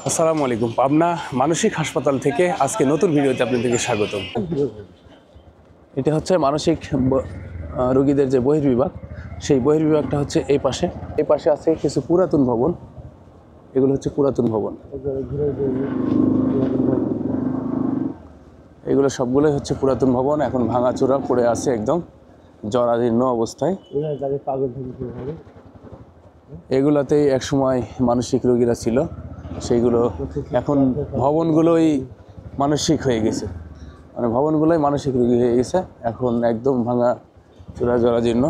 আসসালামু আলাইকুম। পাবনা মানসিক হাসপাতাল থেকে আজকে নতুন ভিডিওতে আপনাদেরকে স্বাগতম। এটা হচ্ছে মানসিক রোগীদের যে বহির্বিভাগ, সেই বহির্বিভাগটা হচ্ছে এই পাশে আছে কিছু পুরাতন ভবন। এগুলো হচ্ছে পুরাতন ভবন, এগুলো সবগুলোই হচ্ছে পুরাতন ভবন। এখন ভাঙাচোরা পড়ে আছে, একদম জরাজীর্ণ অবস্থায়। এগুলোতেই একসময় মানসিক রোগীরা ছিল, সেইগুলো এখন ভবনগুলোই মানসিক হয়ে গেছে, মানে ভবনগুলোই মানসিক রোগী হয়ে গেছে, এখন একদম ভাঙা চূড়া জরাজীর্ণ।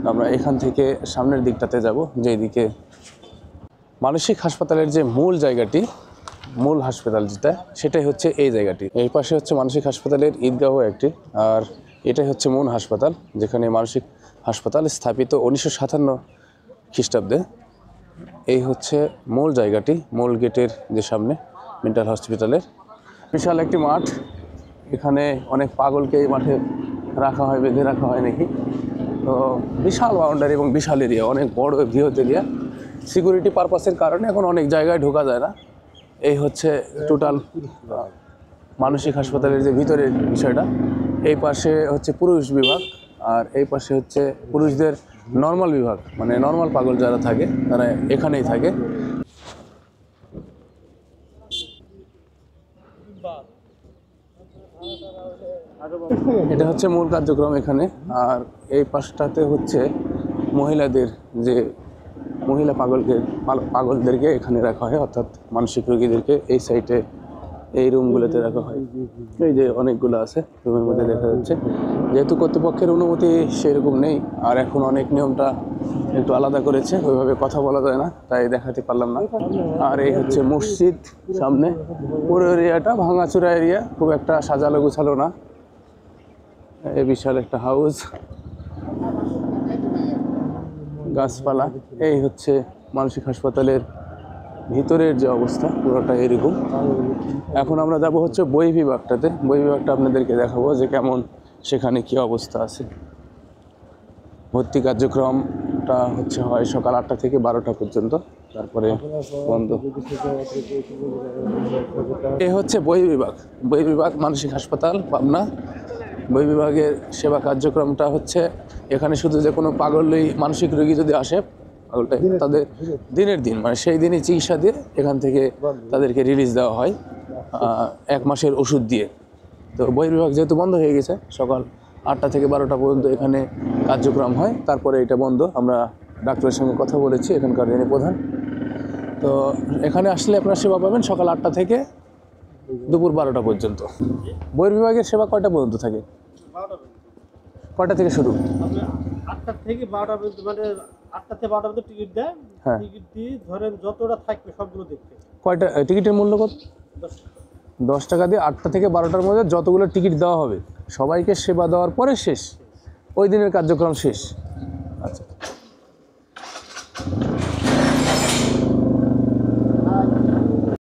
আমরা এখান থেকে সামনের দিকটাতে যাব, যেই দিকে মানসিক হাসপাতালের যে মূল জায়গাটি, মূল হাসপাতাল যেটা, সেটাই হচ্ছে এই জায়গাটি। এই পাশে হচ্ছে মানসিক হাসপাতালের ঈদগাহ একটি, আর এটাই হচ্ছে মূল হাসপাতাল, যেখানে মানসিক হাসপাতাল স্থাপিত 1957 খ্রিস্টাব্দে। এই হচ্ছে মূল জায়গাটি, মূল গেটের যে সামনে মেন্টাল হসপিটালের। বিশাল একটি মাঠ, এখানে অনেক পাগলকে এই মাঠে রাখা হয়, বেঁধে রাখা হয় নাকি। তো বিশাল বাউন্ডারি এবং বিশাল এরিয়া, অনেক বড় বৃহৎ এরিয়া। সিকিউরিটি পারপাসের কারণে এখন অনেক জায়গায় ঢোকা যায় না। এই হচ্ছে টোটাল মানসিক হাসপাতালের যে ভিতরের বিষয়টা। এই পাশে হচ্ছে পুরুষ বিভাগ, আর এই পাশে হচ্ছে পুরুষদের নর্মাল বিভাগ, মানে নর্মাল পাগল যারা থাকে তারা এখানেই থাকে। এটা হচ্ছে মূল কার্যক্রম এখানে। আর এই পাশটাতে হচ্ছে মহিলাদের, যে মহিলা পাগলদেরকে এখানে রাখা হয়, অর্থাৎ মানসিক রোগীদেরকে এই সাইডে এই রুমগুলোতে রাখা হয়। এই যে অনেকগুলো আছে রুমের মধ্যে দেখা যাচ্ছে। যেহেতু কর্তৃপক্ষের অনুমতি সেরকম নেই, আর এখন অনেক নিয়মটা একটু আলাদা করেছে, ওইভাবে কথা বলা যায় না, তাই দেখাতে পারলাম না। আর এই হচ্ছে মসজিদ সামনে। পুরো এরিয়াটা ভাঙাচোরা এরিয়া, খুব একটা সাজালো গুছালো না। এই বিশাল একটা হাউস, গাছপালা। এই হচ্ছে মানসিক হাসপাতালের ভিতরের যে অবস্থা, পুরোটা এরকম। এখন আমরা যাব হচ্ছে বই বিভাগটাতে। বই বিভাগটা আপনাদেরকে দেখাবো যে কেমন, সেখানে কি অবস্থা আছে। ভর্তি কার্যক্রমটা হচ্ছে হয় সকাল 8টা থেকে 12টা পর্যন্ত, তারপরে বন্ধ। এ হচ্ছে বই বিভাগ, বই বিভাগ মানসিক হাসপাতাল পাবনা। বই বিভাগের সেবা কার্যক্রমটা হচ্ছে এখানে শুধু যে কোনো পাগলই মানসিক রোগী যদি আসে, পাগলটা তাদের দিনের দিন, মানে সেই দিনই চিকিৎসা দিয়ে এখান থেকে তাদেরকে রিলিজ দেওয়া হয় 1 মাসের ওষুধ দিয়ে। তো বই বিভাগ যেহেতু বন্ধ হয়ে গেছে, সকাল 8টা থেকে 12টা পর্যন্ত এখানে কার্যক্রম হয়, তারপরে এটা বন্ধ। আমরা ডাক্তারের সঙ্গে কথা বলেছি, এখানকার যিনি প্রধান। তো এখানে আসলে আপনারা সেবা পাবেন সকাল 8টা থেকে দুপুর 12টা পর্যন্ত। বই বিভাগের সেবা কয়টা পর্যন্ত থাকে? কয়টা থেকে শুরু? 8টা থেকে 12টা পর্যন্ত, মানে 8টা থেকে 12টা পর্যন্ত টিকিট দেয়। হ্যাঁ, টিকিট দিয়ে ধরেন যতটা থাকবে সবগুলো দেখতে। কয়টা টিকিটের মূল্য কত? 10 টাকা দিয়ে 8টা থেকে 12টার মধ্যে যতগুলো টিকিট দেওয়া হবে, সবাইকে সেবা দেওয়ার পরে শেষ, ওই দিনের কার্যক্রম শেষ। আচ্ছা।